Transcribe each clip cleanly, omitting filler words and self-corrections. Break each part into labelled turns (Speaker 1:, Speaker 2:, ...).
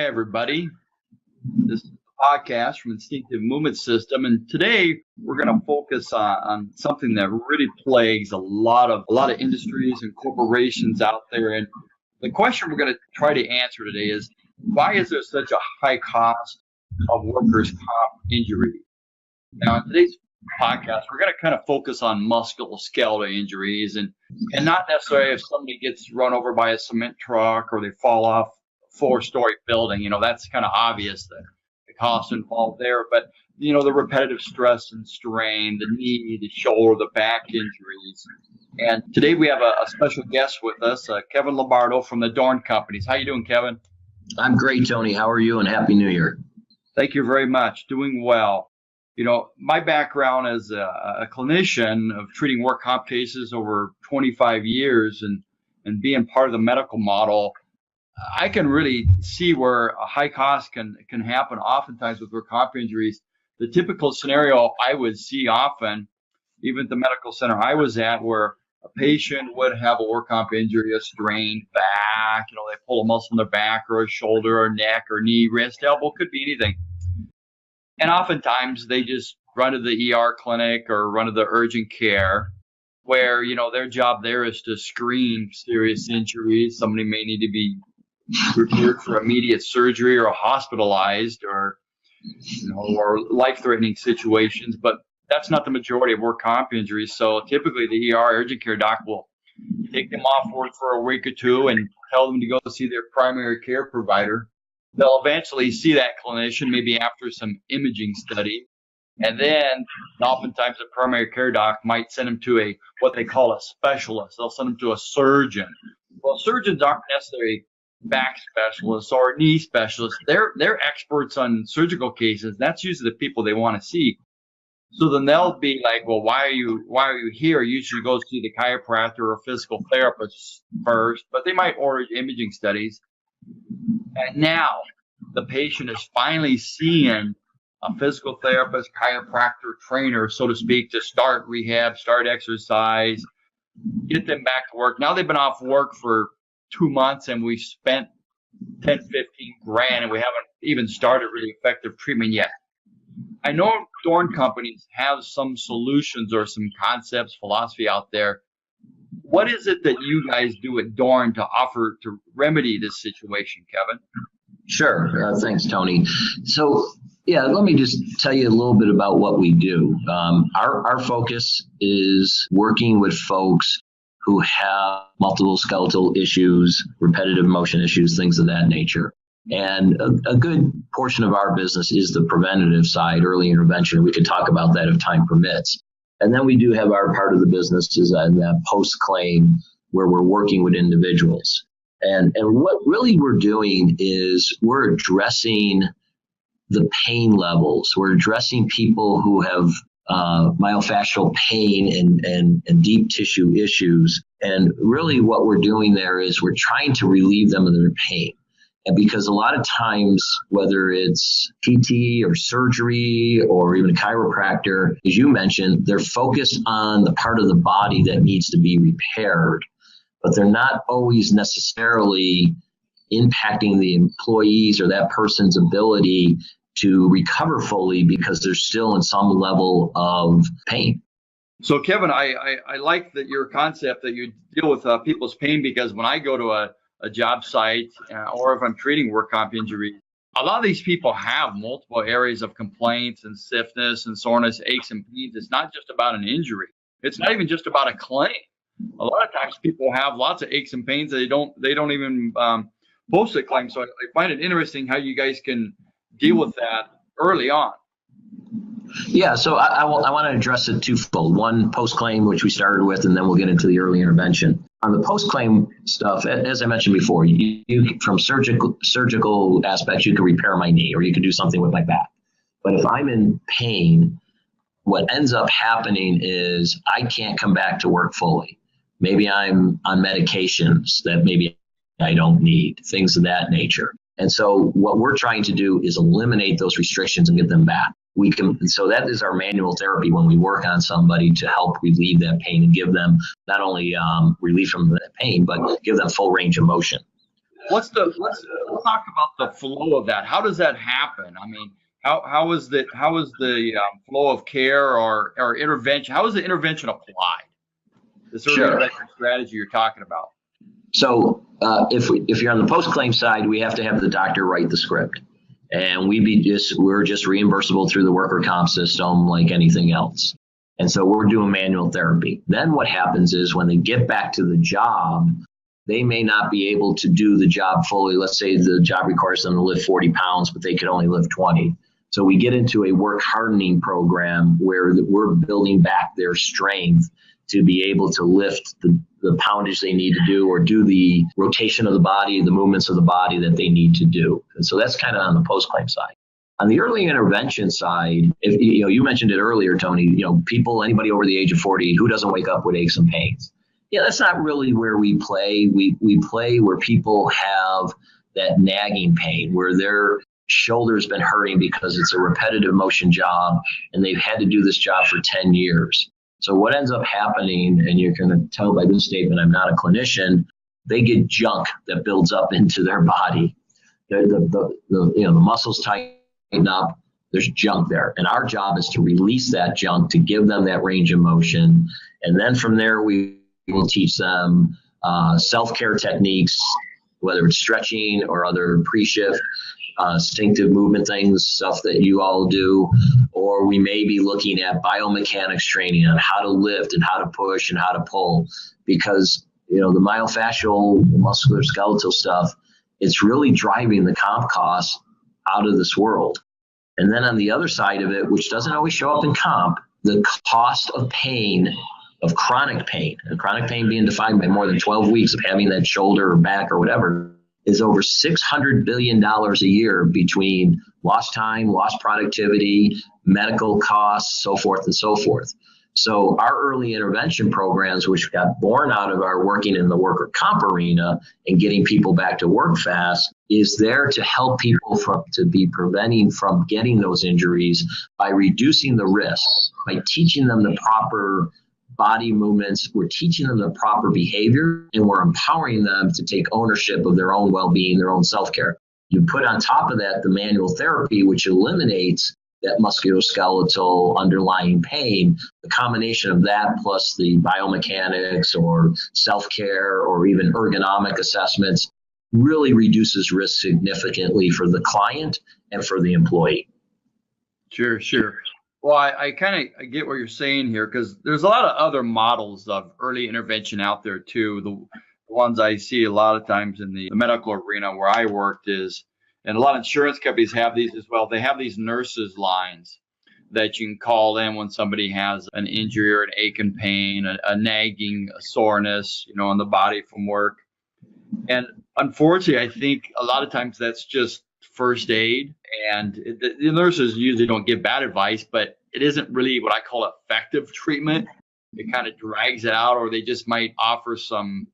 Speaker 1: Hi, everybody. This is a podcast from Instinctive Movement System, and today we're going to focus on something that really plagues a lot of industries and corporations out there. And the question we're going to try to answer today is, why is there such a high cost of workers' comp injury? Now, in today's podcast, we're going to kind of focus on musculoskeletal injuries and not necessarily if somebody gets run over by a cement truck or they fall off a 4-story building. That's kind of obvious, the cost involved there. But, the repetitive stress and strain, the knee, the shoulder, the back injuries. And today we have a special guest with us, Kevin Lombardo from the DORN companies. How you doing, Kevin?
Speaker 2: I'm great, Tony. How are you? And Happy New Year.
Speaker 1: Thank you very much. Doing well. My background as a clinician of treating work comp cases over 25 years and being part of the medical model, I can really see where a high cost can happen oftentimes with work comp injuries. The typical scenario I would see often, even at the medical center I was at, where a patient would have a work comp injury, a strained back, they pull a muscle in their back or a shoulder or neck or knee, wrist, elbow, could be anything. And oftentimes they just run to the ER clinic or run to the urgent care where, their job there is to screen serious injuries. Somebody may need to be referred for immediate surgery or hospitalized or life-threatening situations. But that's not the majority of work comp injuries. So typically the ER urgent care doc will take them off work for a week or two and tell them to go see their primary care provider. They'll eventually see that clinician, maybe after some imaging study. And then oftentimes the primary care doc might send them to what they call a specialist. They'll send them to a surgeon. Well, surgeons aren't necessarily back specialists or knee specialists. They're experts on surgical cases. That's usually the people they want to see. So then they'll be like, well, why are you here? You should go see the chiropractor or physical therapist first. But they might order imaging studies. And now the patient is finally seeing a physical therapist, chiropractor, trainer, so to speak, to start rehab, start exercise, get them back to work. Now they've been off work for 2 months and we spent 10, 15 grand and we haven't even started really effective treatment yet. I know DORN companies have some solutions or some concepts, philosophy out there. What is it that you guys do at DORN to offer to remedy this situation, Kevin?
Speaker 2: Sure. Thanks, Tony. So, let me just tell you a little bit about what we do. Our focus is working with folks who have multiple skeletal issues, repetitive motion issues, things of that nature. And a good portion of our business is the preventative side, early intervention. We could talk about that if time permits. And then we do have our part of the business is in that post-claim where we're working with individuals. And what really we're doing is we're addressing the pain levels. We're addressing people who have myofascial pain and deep tissue issues. And really what we're doing there is we're trying to relieve them of their pain. And because a lot of times, whether it's PT or surgery or even a chiropractor, as you mentioned, they're focused on the part of the body that needs to be repaired, but they're not always necessarily impacting the employees or that person's ability to recover fully because they're still in some level of pain.
Speaker 1: So, Kevin, I like that your concept that you deal with people's pain, because when I go to a job site or if I'm treating work comp injuries, a lot of these people have multiple areas of complaints and stiffness and soreness, aches and pains. It's not just about an injury. It's not even just about a claim. A lot of times people have lots of aches and pains that they don't even post a claim. So I find it interesting how you guys can deal with that early on.
Speaker 2: Yeah, so I want to address it twofold. One, post-claim, which we started with, and then we'll get into the early intervention. On the post-claim stuff, as I mentioned before, you from surgical aspects, you can repair my knee or you can do something with my back. But if I'm in pain, what ends up happening is I can't come back to work fully. Maybe I'm on medications that maybe I don't need, things of that nature. And so what we're trying to do is eliminate those restrictions and get them back. So that is our manual therapy when we work on somebody to help relieve that pain and give them not only relief from the pain, but give them full range of motion.
Speaker 1: let's talk about the flow of that. How does that happen? I mean, how is the flow of care or intervention? How is the intervention applied? This early intervention strategy you're talking about.
Speaker 2: So if you're on the post-claim side, we have to have the doctor write the script, and we're just reimbursable through the worker comp system like anything else. And so we're doing manual therapy. Then what happens is when they get back to the job, they may not be able to do the job fully. Let's say the job requires them to lift 40 pounds, but they could only lift 20. So we get into a work hardening program where we're building back their strength to be able to lift the poundage they need to do, or do the rotation of the body, the movements of the body that they need to do. And so that's kind of on the post-claim side. On the early intervention side, if you mentioned it earlier, Tony, anybody over the age of 40 who doesn't wake up with aches and pains. Yeah, that's not really where we play. We play where people have that nagging pain, where their shoulder's been hurting because it's a repetitive motion job and they've had to do this job for 10 years. So what ends up happening, and you're going to tell by this statement, I'm not a clinician, they get junk that builds up into their body. The muscles tighten up, there's junk there. And our job is to release that junk, to give them that range of motion. And then from there, we will teach them self-care techniques, whether it's stretching or other pre-shift, instinctive movement things, stuff that you all do, or we may be looking at biomechanics training on how to lift and how to push and how to pull, because the myofascial, musculoskeletal stuff, it's really driving the comp costs out of this world. And then on the other side of it, which doesn't always show up in comp, the cost of pain, of chronic pain, and chronic pain being defined by more than 12 weeks of having that shoulder or back or whatever, is over $600 billion a year between lost time, lost productivity, medical costs, so forth and so forth. So our early intervention programs, which got born out of our working in the worker comp arena and getting people back to work fast, is there to help people to be preventing from getting those injuries by reducing the risk, by teaching them the proper body movements, we're teaching them the proper behavior, and we're empowering them to take ownership of their own well-being, their own self-care. You put on top of that the manual therapy, which eliminates that musculoskeletal underlying pain. The combination of that plus the biomechanics or self-care or even ergonomic assessments really reduces risk significantly for the client and for the employee.
Speaker 1: Sure. Well, I kind of get what you're saying here, because there's a lot of other models of early intervention out there too. The ones I see a lot of times in the medical arena where I worked is, and a lot of insurance companies have these as well. They have these nurses lines that you can call in when somebody has an injury or an ache and pain, a nagging soreness, in the body from work. And unfortunately, I think a lot of times that's just first aid, and the nurses usually don't give bad advice, but it isn't really what I call effective treatment. It kind of drags it out, or they just might offer some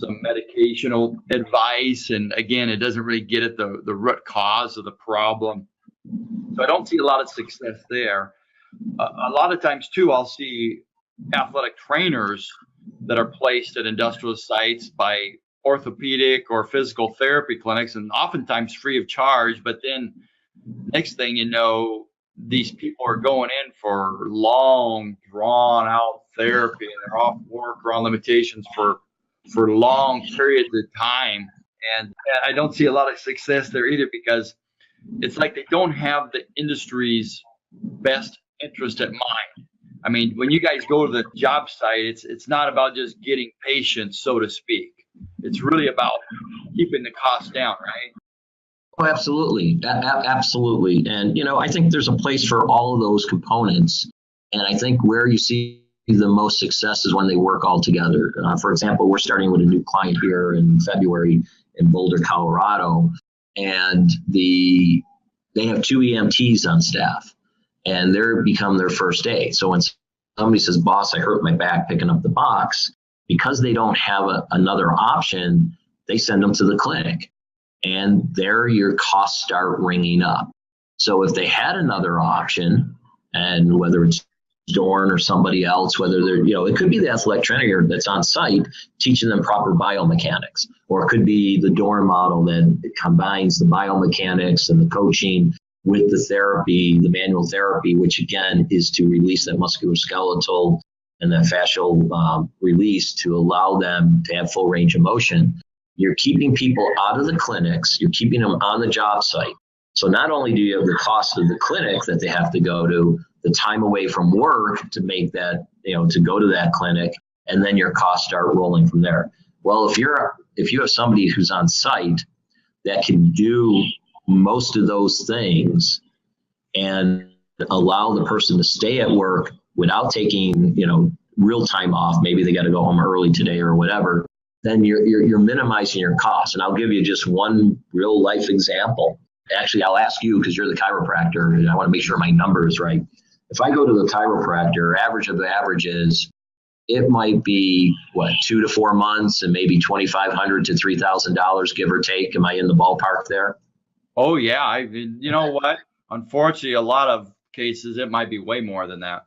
Speaker 1: medicational advice, and again, it doesn't really get at the root cause of the problem. So I don't see a lot of success there. A lot of times too, I'll see athletic trainers that are placed at industrial sites by orthopedic or physical therapy clinics, and oftentimes free of charge. But then next thing you know, these people are going in for long, drawn out therapy, and they're off work or on limitations for long periods of time. And I don't see a lot of success there either, because it's like they don't have the industry's best interest at mind. I mean, when you guys go to the job site, it's not about just getting patients, so to speak. It's really about keeping the costs down, right?
Speaker 2: Oh, absolutely. Absolutely. And, I think there's a place for all of those components. And I think where you see the most success is when they work all together. For example, we're starting with a new client here in February in Boulder, Colorado, and they have 2 EMTs on staff, and they're become their first aid. So when somebody says, "Boss, I hurt my back picking up the box," because they don't have another option, they send them to the clinic, and there your costs start ringing up. So if they had another option, and whether it's DORN or somebody else, whether they're, it could be the athletic trainer that's on site teaching them proper biomechanics, or it could be the DORN model that combines the biomechanics and the coaching with the therapy, the manual therapy, which again is to release that musculoskeletal and that fascial release to allow them to have full range of motion. You're keeping people out of the clinics, you're keeping them on the job site. So not only do you have the cost of the clinic that they have to go to, the time away from work to make that, to go to that clinic, and then your costs start rolling from there. Well, if you have somebody who's on site that can do most of those things and allow the person to stay at work without taking, real time off, maybe they got to go home early today or whatever, then you're minimizing your costs. And I'll give you just one real life example. Actually, I'll ask you because you're the chiropractor and I want to make sure my number is right. If I go to the chiropractor, average of the averages, it might be 2 to 4 months and maybe $2,500 to $3,000, give or take. Am I in the ballpark there?
Speaker 1: Oh yeah, you know what? Unfortunately, a lot of cases it might be way more than that.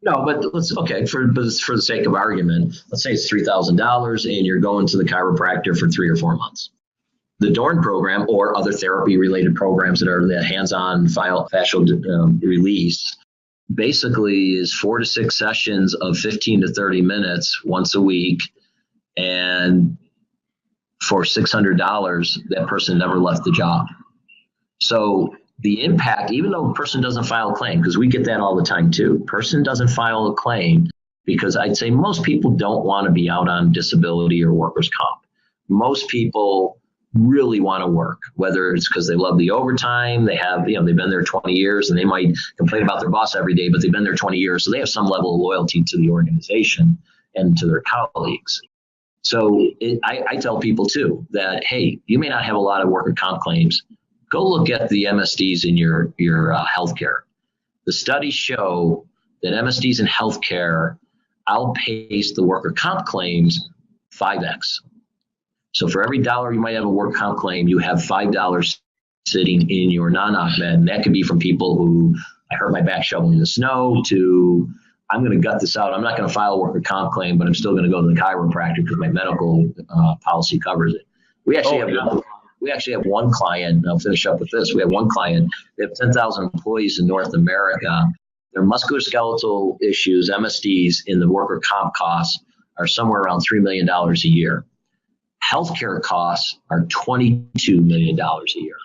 Speaker 2: No, but for the sake of argument, let's say it's $3,000 and you're going to the chiropractor for 3 or 4 months. The DORN program or other therapy related programs that are the hands-on fascial release basically is 4 to 6 sessions of 15 to 30 minutes once a week. And for $600, that person never left the job. So the impact, even though a person doesn't file a claim, because we get that all the time too, person doesn't file a claim because I'd say most people don't want to be out on disability or workers' comp. Most people really want to work, whether it's because they love the overtime, they have, they've been there 20 years and they might complain about their boss every day, but they've been there 20 years. So they have some level of loyalty to the organization and to their colleagues. So I tell people too that, hey, you may not have a lot of worker comp claims. Go look at the MSDs in your healthcare. The studies show that MSDs in healthcare outpace the worker comp claims 5x. So for every dollar you might have a work comp claim, you have $5 sitting in your non-op med. And that could be from people who, I hurt my back shoveling the snow, to I'm going to gut this out. I'm not going to file a worker comp claim, but I'm still going to go to the chiropractor because my medical policy covers it. We actually have one client, and I'll finish up with this. We have one client, they have 10,000 employees in North America. Their musculoskeletal issues, MSDs, in the worker comp costs are somewhere around $3 million a year. Healthcare costs are $22 million a year.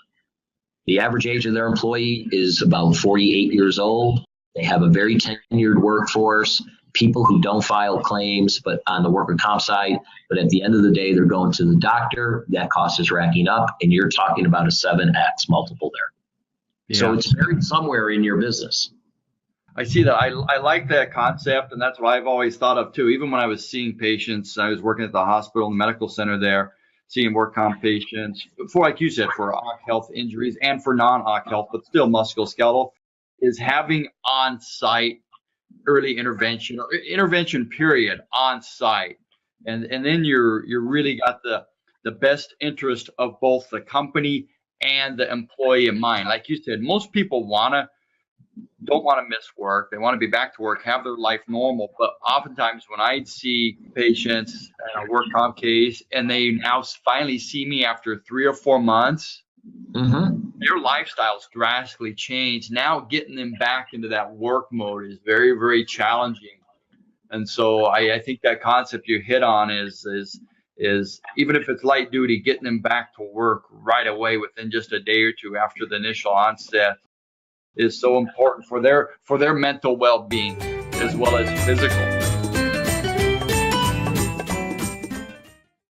Speaker 2: The average age of their employee is about 48 years old. They have a very tenured workforce, people who don't file claims, but on the worker comp side, but at the end of the day, they're going to the doctor. That cost is racking up, and you're talking about a 7x multiple there. Yeah. So it's buried somewhere in your business.
Speaker 1: I see that. I like that concept, and that's what I've always thought of too. Even when I was seeing patients, I was working at the hospital and medical center there, seeing work comp patients, for, like you said, for OC health injuries and for non-OC health, but still musculoskeletal, is having on-site early intervention or intervention period on site, and then you're really got the best interest of both the company and the employee in mind. Like you said, most people don't want to miss work. They want to be back to work, have their life normal. But oftentimes when I see patients in a work comp case and they now finally see me after 3 or 4 months, their lifestyles drastically change. Now getting them back into that work mode is very, very challenging. And so I think that concept you hit on is even if it's light duty, getting them back to work right away within just a day or two after the initial onset is so important for their mental well-being as well as physical.